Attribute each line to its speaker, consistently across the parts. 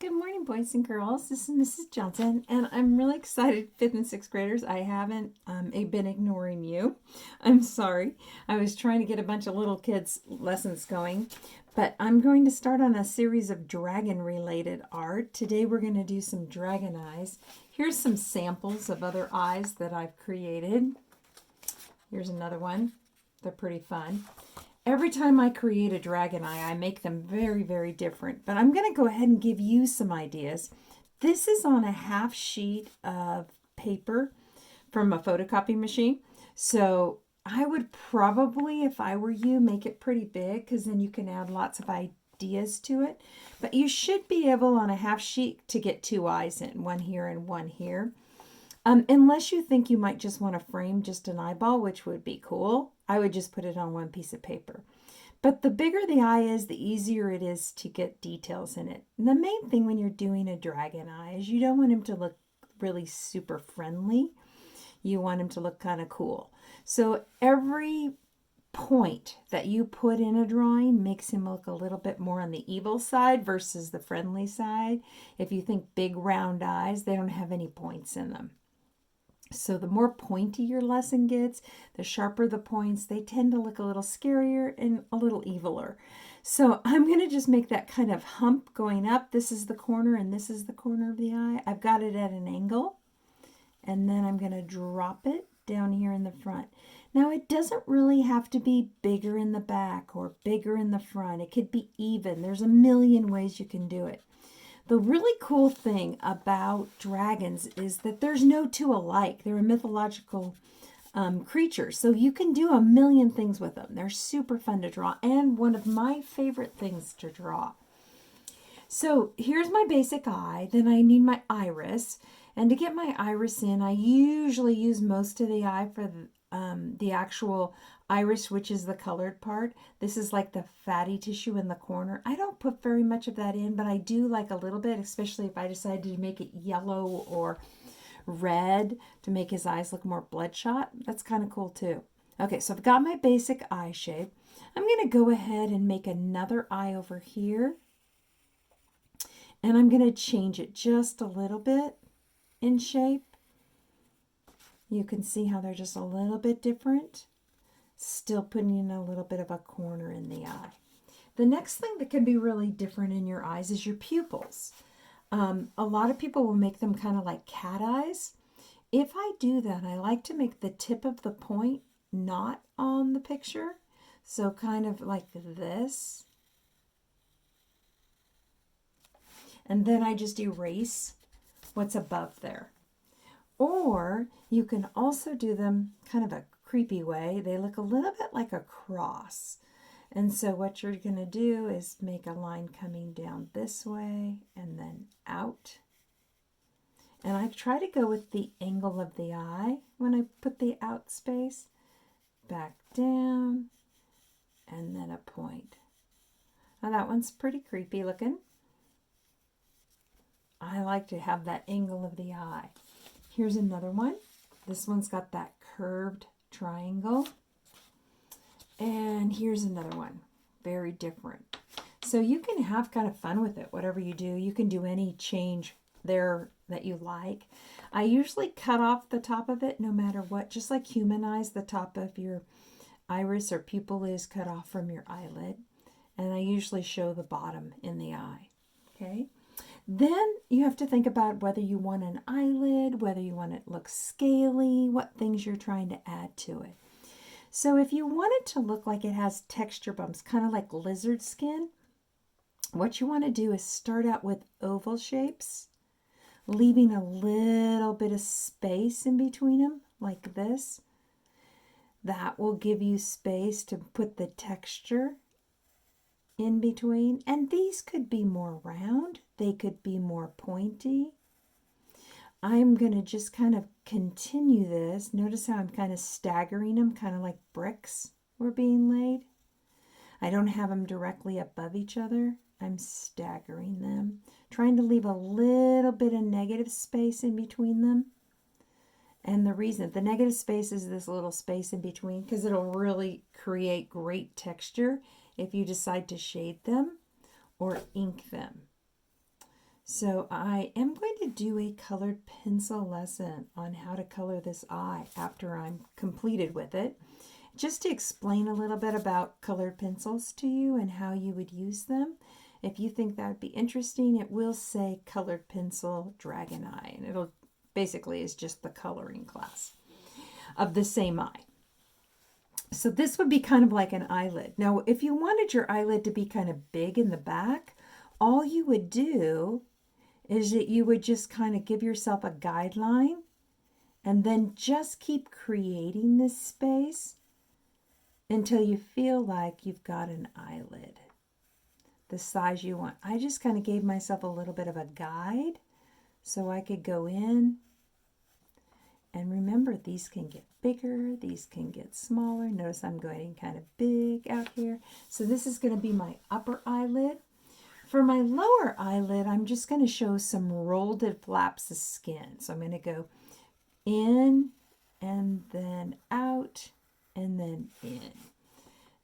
Speaker 1: Good morning, boys and girls. This is Mrs. Johnson, and I'm really excited, 5th and 6th graders. I haven't been ignoring you. I'm sorry. I was trying to get a bunch of little kids' lessons going, but I'm going to start on a series of dragon-related art. Today we're going to do some dragon eyes. Here's some samples of other eyes that I've created. Here's another one. They're pretty fun. Every time I create a dragon eye, I make them very, very different. But I'm going to go ahead and give you some ideas. This is on a half sheet of paper from a photocopy machine. So I would probably, if I were you, make it pretty big because then you can add lots of ideas to it. But you should be able on a half sheet to get 2 eyes in, one here and one here. Unless you think you might just want to frame just an eyeball, which would be cool. I would just put it on one piece of paper. But the bigger the eye is, the easier it is to get details in it. And the main thing when you're doing a dragon eye is you don't want him to look really super friendly. You want him to look kind of cool. So every point that you put in a drawing makes him look a little bit more on the evil side versus the friendly side. If you think big round eyes, they don't have any points in them. So the more pointy your lesson gets, the sharper the points, they tend to look a little scarier and a little eviler. So I'm going to just make that kind of hump going up. This is the corner and this is the corner of the eye. I've got it at an angle. And then I'm going to drop it down here in the front. Now it doesn't really have to be bigger in the back or bigger in the front. It could be even. There's a million ways you can do it. The really cool thing about dragons is that there's no two alike. They're a mythological creature, so you can do a million things with them. They're super fun to draw and one of my favorite things to draw. So here's my basic eye. Then I need my iris. And to get my iris in, I usually use most of the eye for the actual iris, which is the colored part. This is like the fatty tissue in the corner. I don't put very much of that in, but I do like a little bit, especially if I decided to make it yellow or red to make his eyes look more bloodshot. That's kind of cool too. Okay, so I've got my basic eye shape. I'm going to go ahead and make another eye over here. And I'm going to change it just a little bit in shape. You can see how they're just a little bit different. Still putting in a little bit of a corner in the eye. The next thing that can be really different in your eyes is your pupils. A lot of people will make them kind of like cat eyes. If I do that, I like to make the tip of the point not on the picture. So kind of like this. And then I just erase what's above there. Or you can also do them kind of a creepy way. They look a little bit like a cross. And so what you're going to do is make a line coming down this way and then out. And I try to go with the angle of the eye when I put the out space. Back down and then a point. Now that one's pretty creepy looking. I like to have that angle of the eye. Here's another one. This one's got that curved triangle. And here's another one. Very different. So you can have kind of fun with it, whatever you do. You can do any change there that you like. I usually cut off the top of it no matter what. Just like human eyes, the top of your iris or pupil is cut off from your eyelid. And I usually show the bottom in the eye. Okay. Then you have to think about whether you want an eyelid, whether you want it to look scaly, what things you're trying to add to it. So if you want it to look like it has texture bumps, kind of like lizard skin, what you want to do is start out with oval shapes, leaving a little bit of space in between them, like this. That will give you space to put the texture in between. And these could be more round. They could be more pointy. I'm going to just kind of continue this. Notice how I'm kind of staggering them, kind of like bricks were being laid. I don't have them directly above each other. I'm staggering them, trying to leave a little bit of negative space in between them. And the reason, the negative space is this little space in between because it'll really create great texture if you decide to shade them or ink them. So I am going to do a colored pencil lesson on how to color this eye after I'm completed with it. Just to explain a little bit about colored pencils to you and how you would use them. If you think that would be interesting, it will say colored pencil dragon eye, and it'll basically is just the coloring class of the same eye. So this would be kind of like an eyelid. Now, if you wanted your eyelid to be kind of big in the back, all you would do is that you would just kind of give yourself a guideline and then just keep creating this space until you feel like you've got an eyelid the size you want. I just kind of gave myself a little bit of a guide so I could go in. And remember, these can get bigger, these can get smaller. Notice I'm going kind of big out here. So this is going to be my upper eyelid. For my lower eyelid, I'm just going to show some rolled flaps of skin. So I'm going to go in and then out and then in.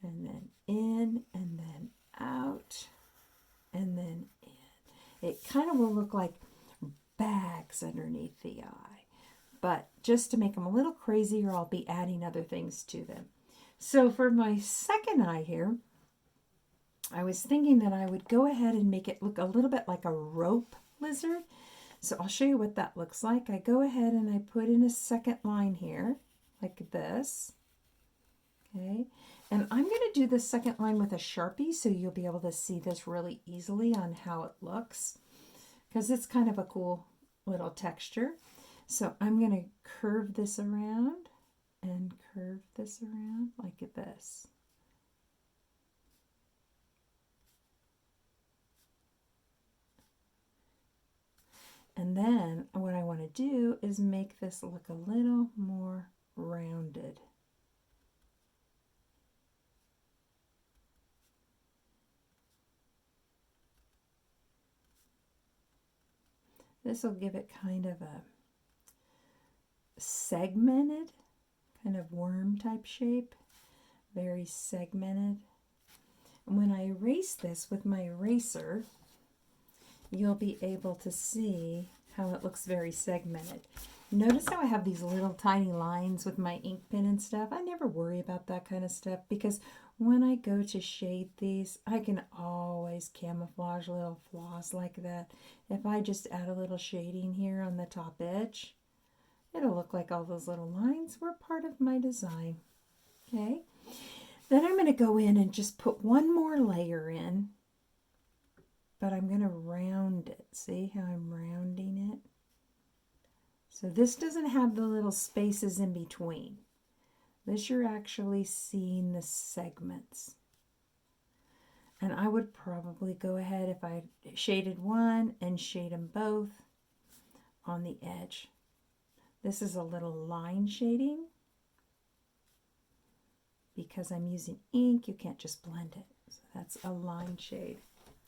Speaker 1: And then in and then out and then in. It kind of will look like bags underneath the eye. But just to make them a little crazier, I'll be adding other things to them. So for my second eye here, I was thinking that I would go ahead and make it look a little bit like a rope lizard. So I'll show you what that looks like. I go ahead and I put in a second line here, like this. Okay, and I'm going to do the second line with a Sharpie so you'll be able to see this really easily on how it looks, because it's kind of a cool little texture. So I'm going to curve this around and curve this around like this. And then what I want to do is make this look a little more rounded. This will give it kind of a segmented, kind of worm type shape, very segmented. And when I erase this with my eraser, you'll be able to see how it looks very segmented. Notice how I have these little tiny lines with my ink pen and stuff. I never worry about that kind of stuff because when I go to shade these, I can always camouflage little flaws like that. If I just add a little shading here on the top edge, it'll look like all those little lines were part of my design. Okay, then I'm going to go in and just put one more layer in, but I'm going to round it. See how I'm rounding it? So this doesn't have the little spaces in between. This you're actually seeing the segments. And I would probably go ahead if I shaded one and shade them both on the edge. This is a little line shading. Because I'm using ink, you can't just blend it. So that's a line shade.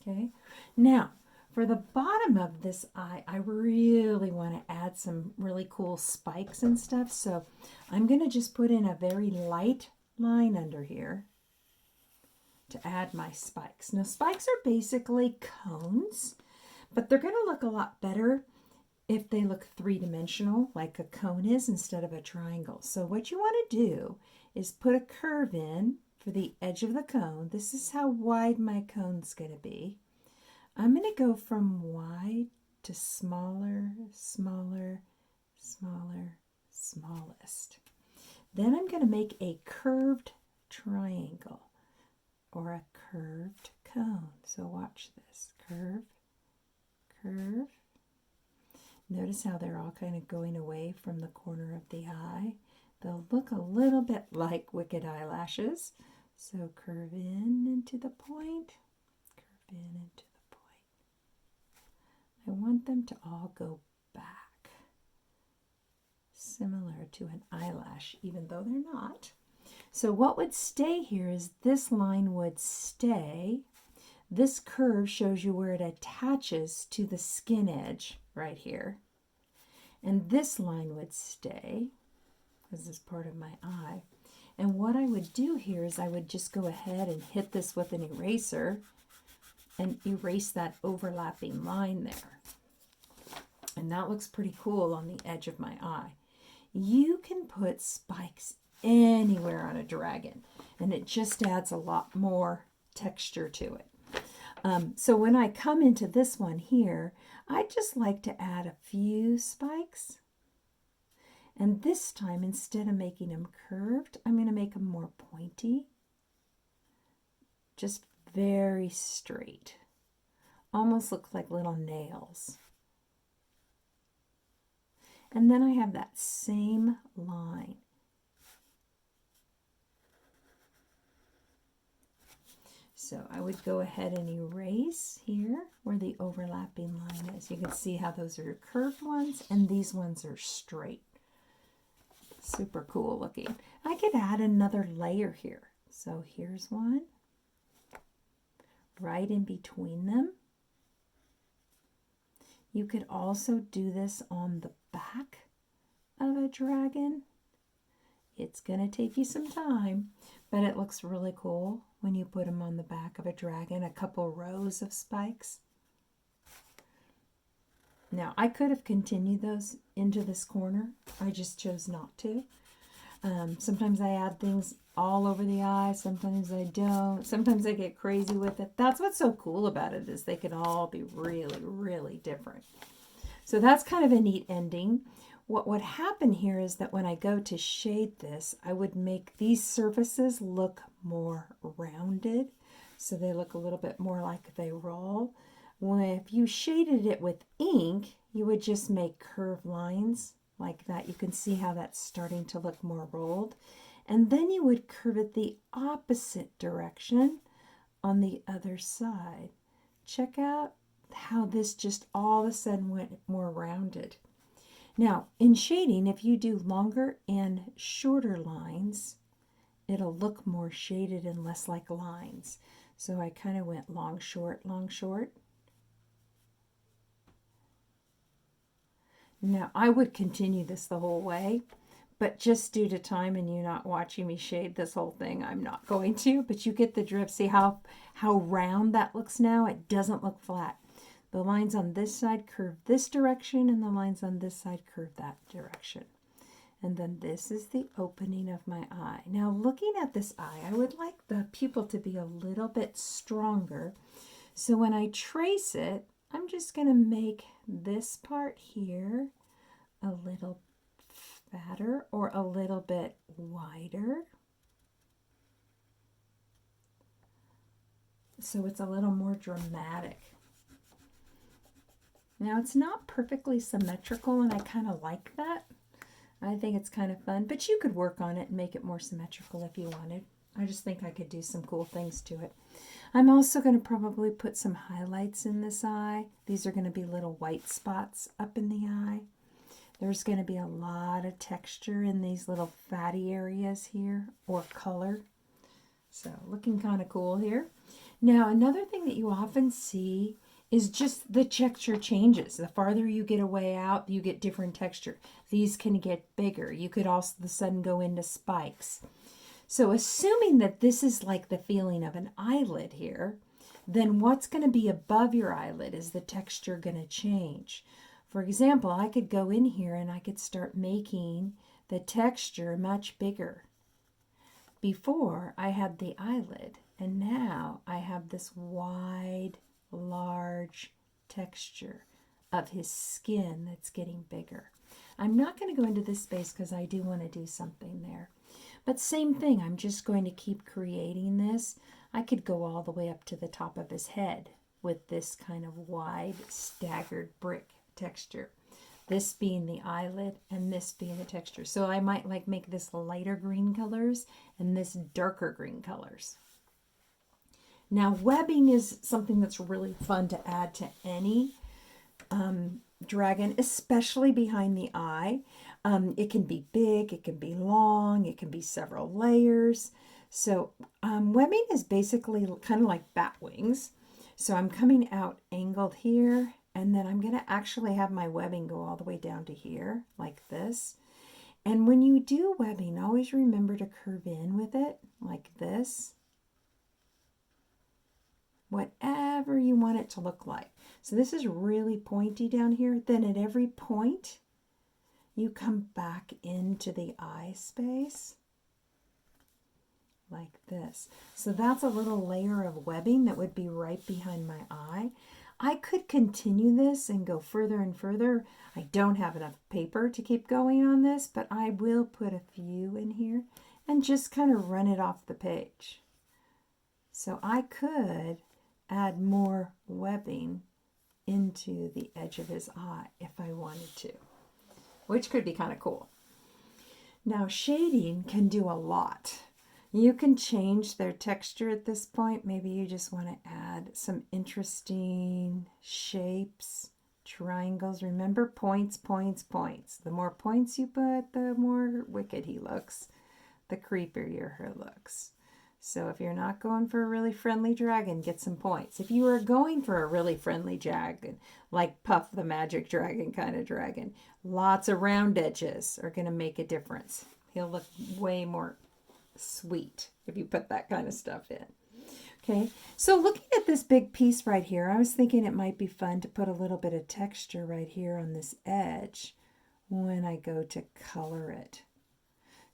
Speaker 1: Okay. Now, for the bottom of this eye, I really want to add some really cool spikes and stuff. So I'm going to just put in a very light line under here to add my spikes. Now, spikes are basically cones, but they're going to look a lot better if they look three-dimensional like a cone is instead of a triangle. So what you want to do is put a curve in for the edge of the cone. This is how wide my cone's going to be. I'm going to go from wide to smaller, smaller, smaller, smallest. Then I'm going to make a curved triangle or a curved cone. So watch this. Curve, curve. Notice how they're all kind of going away from the corner of the eye. They'll look a little bit like wicked eyelashes. So curve in into the point, curve in into the point. I want them to all go back, similar to an eyelash, even though they're not. So what would stay here is this line would stay. This curve shows you where it attaches to the skin edge right here. And this line would stay, because it's part of my eye. And what I would do here is I would just go ahead and hit this with an eraser and erase that overlapping line there. And that looks pretty cool on the edge of my eye. You can put spikes anywhere on a dragon, and it just adds a lot more texture to it. So when I come into this one here, I just like to add a few spikes. And this time, instead of making them curved, I'm going to make them more pointy. Just very straight. Almost look like little nails. And then I have that same line. So I would go ahead and erase here where the overlapping line is. You can see how those are curved ones and these ones are straight. Super cool looking. I could add another layer here. So here's one right in between them. You could also do this on the back of a dragon. It's going to take you some time, but it looks really cool when you put them on the back of a dragon, a couple rows of spikes. Now, I could have continued those into this corner. I just chose not to. Sometimes I add things all over the eye. Sometimes I don't. Sometimes I get crazy with it. That's what's so cool about it, is they can all be really, really different. So that's kind of a neat ending. What would happen here is that when I go to shade this, I would make these surfaces look more rounded. So they look a little bit more like they roll. If you shaded it with ink, you would just make curved lines like that. You can see how that's starting to look more rolled. And then you would curve it the opposite direction on the other side. Check out how this just all of a sudden went more rounded. Now, in shading, if you do longer and shorter lines, it'll look more shaded and less like lines. So I kind of went long, short, long, short. Now, I would continue this the whole way, but just due to time and you not watching me shade this whole thing, I'm not going to, but you get the drift. See how round that looks now? It doesn't look flat. The lines on this side curve this direction, and the lines on this side curve that direction. And then this is the opening of my eye. Now, looking at this eye, I would like the pupil to be a little bit stronger. So when I trace it, I'm just going to make this part here a little fatter or a little bit wider. So it's a little more dramatic. Now, it's not perfectly symmetrical, and I kind of like that. I think it's kind of fun, but you could work on it and make it more symmetrical if you wanted. I just think I could do some cool things to it. I'm also going to probably put some highlights in this eye. These are going to be little white spots up in the eye. There's going to be a lot of texture in these little fatty areas here, or color. So looking kind of cool here. Now, another thing that you often see is just the texture changes. The farther you get away out, you get different texture. These can get bigger. You could all of a sudden go into spikes. So assuming that this is like the feeling of an eyelid here, then what's going to be above your eyelid is the texture going to change. For example, I could go in here and I could start making the texture much bigger. Before I had the eyelid, and now I have this wide, large texture of his skin that's getting bigger. I'm not going to go into this space because I do want to do something there. But same thing, I'm just going to keep creating this. I could go all the way up to the top of his head with this kind of wide, staggered brick texture. This being the eyelid and this being the texture. So I might like make this lighter green colors and this darker green colors. Now, webbing is something that's really fun to add to any dragon, especially behind the eye. It can be big, it can be long, it can be several layers. So webbing is basically kind of like bat wings. So I'm coming out angled here, and then I'm going to actually have my webbing go all the way down to here, like this. And when you do webbing, always remember to curve in with it, like this. whatever you want it to look like. So this is really pointy down here. Then at every point, you come back into the eye space like this. So that's a little layer of webbing that would be right behind my eye. I could continue this and go further and further. I don't have enough paper to keep going on this, but I will put a few in here and just kind of run it off the page. So I could add more webbing into the edge of his eye if I wanted to, which could be kind of cool. Now shading can do a lot. You can change their texture at this point. Maybe you just want to add some interesting shapes, triangles. Remember, points, points, points. The more points you put, the more wicked he looks, the creepier he looks. So if you're not going for a really friendly dragon, get some points. If you are going for a really friendly dragon, like Puff the Magic Dragon kind of dragon, lots of round edges are going to make a difference. He'll look way more sweet if you put that kind of stuff in. Okay, so looking at this big piece right here, I was thinking it might be fun to put a little bit of texture right here on this edge when I go to color it.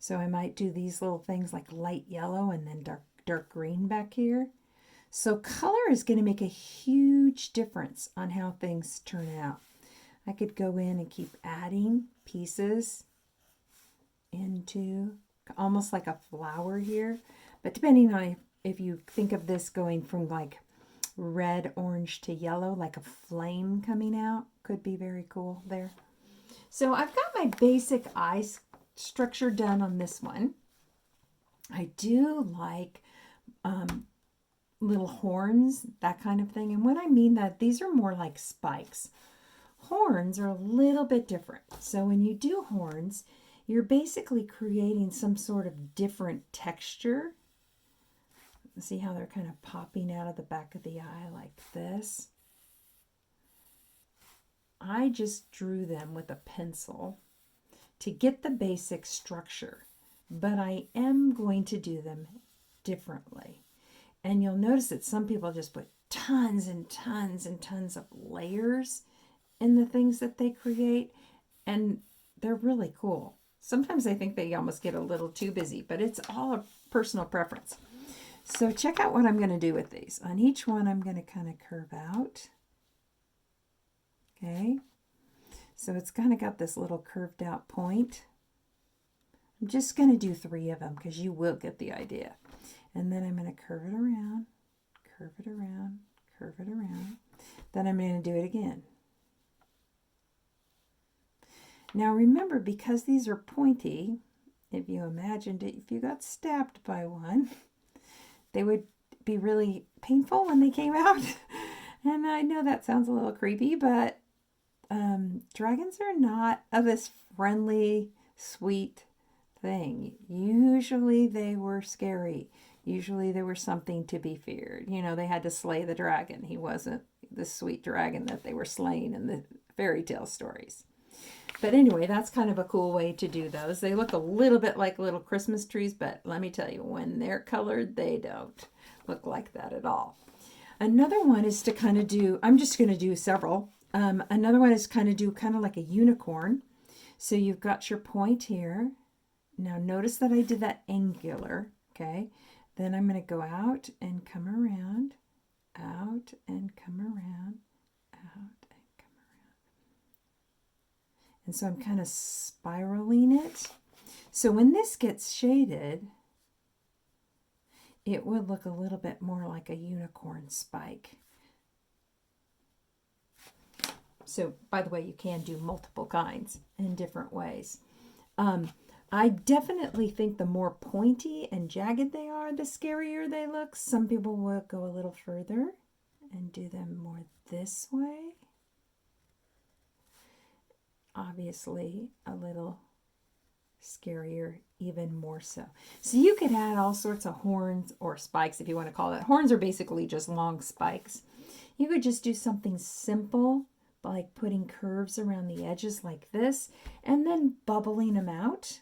Speaker 1: So I might do these little things like light yellow and then dark green back here. So color is going to make a huge difference on how things turn out. I could go in and keep adding pieces into almost like a flower here. But depending on if you think of this going from like red, orange to yellow, like a flame coming out, could be very cool there. So I've got my basic eye structure done on this one. I do like little horns, that kind of thing. And when I mean that, these are more like spikes. Horns are a little bit different. So when you do horns, you're basically creating some sort of different texture. See how they're kind of popping out of the back of the eye like this? I just drew them with a pencil to get the basic structure, but I am going to do them differently. And you'll notice that some people just put tons and tons and tons of layers in the things that they create, and they're really cool. Sometimes I think they almost get a little too busy, but it's all a personal preference. So check out what I'm going to do with these. On each one, I'm going to kind of curve out. Okay. So it's kind of got this little curved out point. I'm just going to do 3 of them because you will get the idea. And then I'm going to curve it around, curve it around, curve it around. Then I'm going to do it again. Now remember, because these are pointy, if you imagined it, if you got stabbed by one, they would be really painful when they came out. And I know that sounds a little creepy, but dragons are not of this friendly, sweet thing. Usually they were scary. Usually there was something to be feared. You know, they had to slay the dragon. He wasn't the sweet dragon that they were slaying in the fairy tale stories. But anyway, that's kind of a cool way to do those. They look a little bit like little Christmas trees, but let me tell you, when they're colored, they don't look like that at all. Another one is to kind of do, I'm just going to do several. Another one is kind of like a unicorn. So you've got your point here. Now notice that I did that angular, okay? Then I'm going to go out and come around, out and come around, out. And so I'm kind of spiraling it. So when this gets shaded, it would look a little bit more like a unicorn spike. So, by the way, you can do multiple kinds in different ways. I definitely think the more pointy and jagged they are, the scarier they look. Some people will go a little further and do them more this way. Obviously a little scarier, even more so. So you could add all sorts of horns or spikes, if you want to call it. Horns are basically just long spikes. You could just do something simple, like putting curves around the edges like this, and then bubbling them out.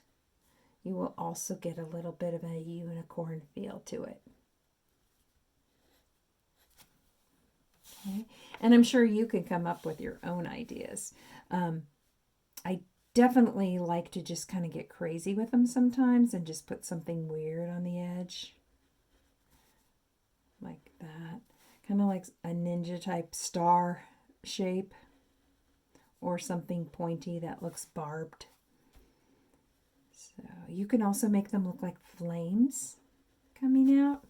Speaker 1: You will also get a little bit of a unicorn feel to it. Okay, and I'm sure you can come up with your own ideas. I definitely like to just kind of get crazy with them sometimes and just put something weird on the edge. Like that. Kind of like a ninja type star shape. Or something pointy that looks barbed. So you can also make them look like flames coming out.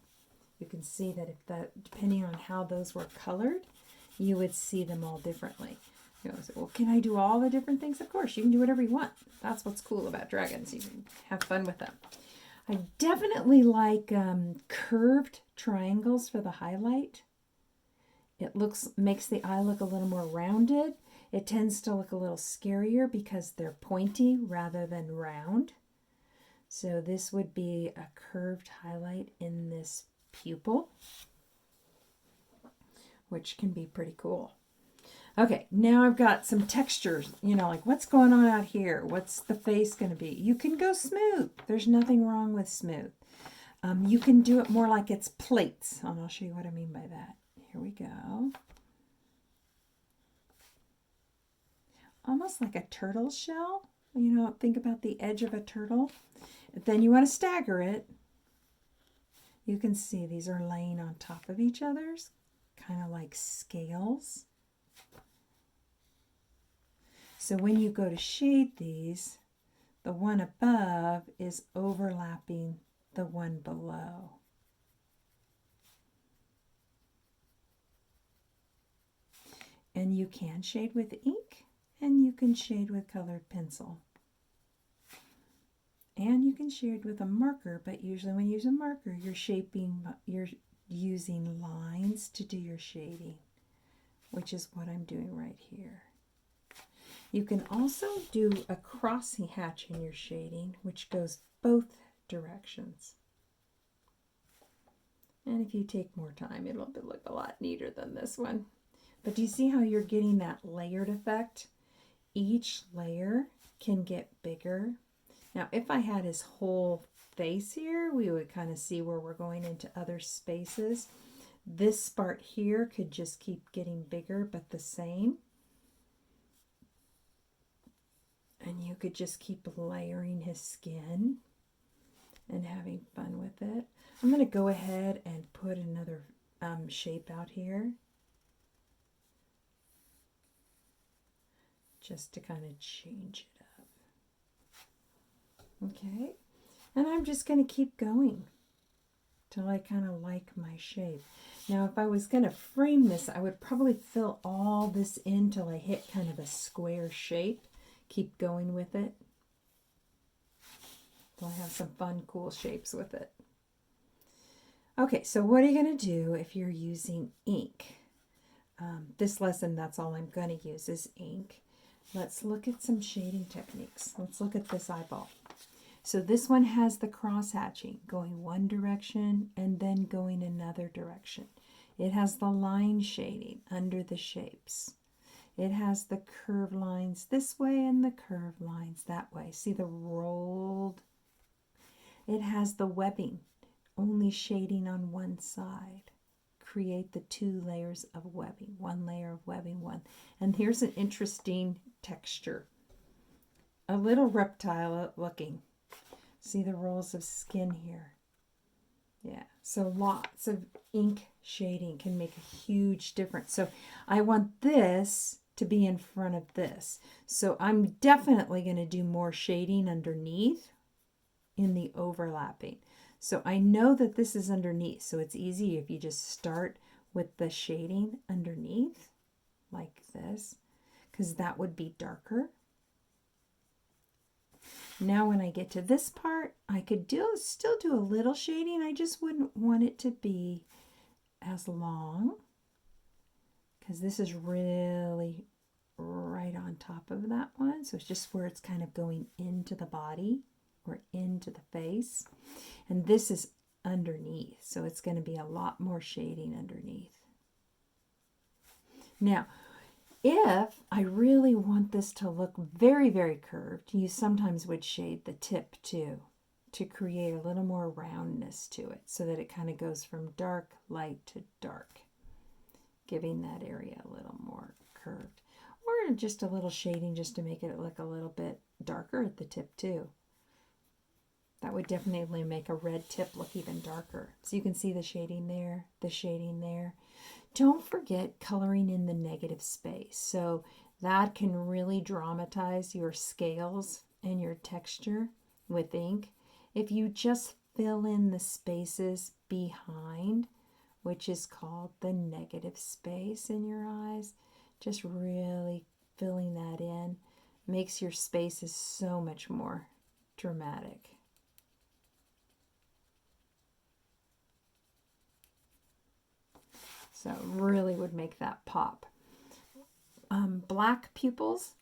Speaker 1: You can see that if that, depending on how those were colored, you would see them all differently. You know, so, well, can I do all the different things? Of course, you can do whatever you want. That's what's cool about dragons. You can have fun with them. I definitely like curved triangles for the highlight. It makes the eye look a little more rounded. It tends to look a little scarier because they're pointy rather than round. So this would be a curved highlight in this pupil, which can be pretty cool. Okay, now I've got some textures, you know, like what's going on out here? What's the face going to be? You can go smooth. There's nothing wrong with smooth. You can do it more like it's plates, and I'll show you what I mean by that. Here we go. Almost like a turtle shell. You know, think about the edge of a turtle. Then you want to stagger it. You can see these are laying on top of each other's, kind of like scales. So when you go to shade these, the one above is overlapping the one below. And you can shade with ink, and you can shade with colored pencil. And you can shade with a marker, but usually when you use a marker, you're using lines to do your shading, which is what I'm doing right here. You can also do a cross hatch in your shading, which goes both directions. And if you take more time, it'll look a lot neater than this one. But do you see how you're getting that layered effect? Each layer can get bigger. Now, if I had his whole face here, we would kind of see where we're going into other spaces. This part here could just keep getting bigger, but the same. And you could just keep layering his skin and having fun with it. I'm going to go ahead and put another shape out here, just to kind of change it up. Okay, and I'm just going to keep going till I kind of like my shape. Now, if I was going to frame this, I would probably fill all this in till I hit kind of a square shape. Keep going with it. I'll have some fun, cool shapes with it. Okay, so what are you going to do if you're using ink? This lesson, that's all I'm going to use is ink. Let's look at some shading techniques. Let's look at this eyeball. So this one has the cross hatching, going one direction and then going another direction. It has the line shading under the shapes. It has the curved lines this way and the curved lines that way. See the rolled? It has the webbing, only shading on one side. Create the two layers of webbing, one layer of webbing, one. And here's an interesting texture. A little reptile looking. See the rolls of skin here? Yeah, so lots of ink shading can make a huge difference. So I want this to be in front of this. So I'm definitely going to do more shading underneath in the overlapping. So I know that this is underneath, so it's easy if you just start with the shading underneath like this, because that would be darker. Now when I get to this part, I could still do a little shading. I just wouldn't want it to be as long, because this is really right on top of that one. So it's just where it's kind of going into the body or into the face. And this is underneath, so it's going to be a lot more shading underneath. Now, if I really want this to look very, very curved, you sometimes would shade the tip too, to create a little more roundness to it, so that it kind of goes from dark, light to dark. giving that area a little more curved. Or just a little shading just to make it look a little bit darker at the tip too. That would definitely make a red tip look even darker. So you can see the shading there, the shading there. Don't forget coloring in the negative space. So that can really dramatize your scales and your texture with ink. If you just fill in the spaces behind, which is called the negative space in your eyes, just really filling that in makes your spaces so much more dramatic. So really would make that pop. Black pupils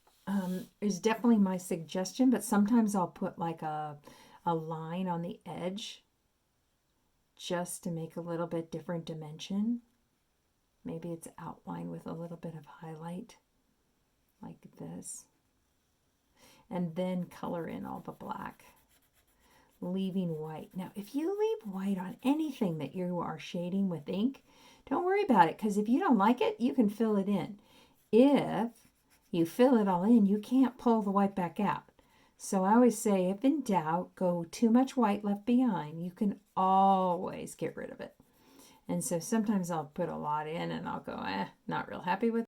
Speaker 1: is definitely my suggestion, but sometimes I'll put like a line on the edge just to make a little bit different dimension. Maybe it's outlined with a little bit of highlight like this. And then color in all the black, leaving white. Now, if you leave white on anything that you are shading with ink, don't worry about it, because if you don't like it, you can fill it in. If you fill it all in, you can't pull the white back out. So I always say, if in doubt, go too much white left behind. You can always get rid of it. And so sometimes I'll put a lot in and I'll go, not real happy with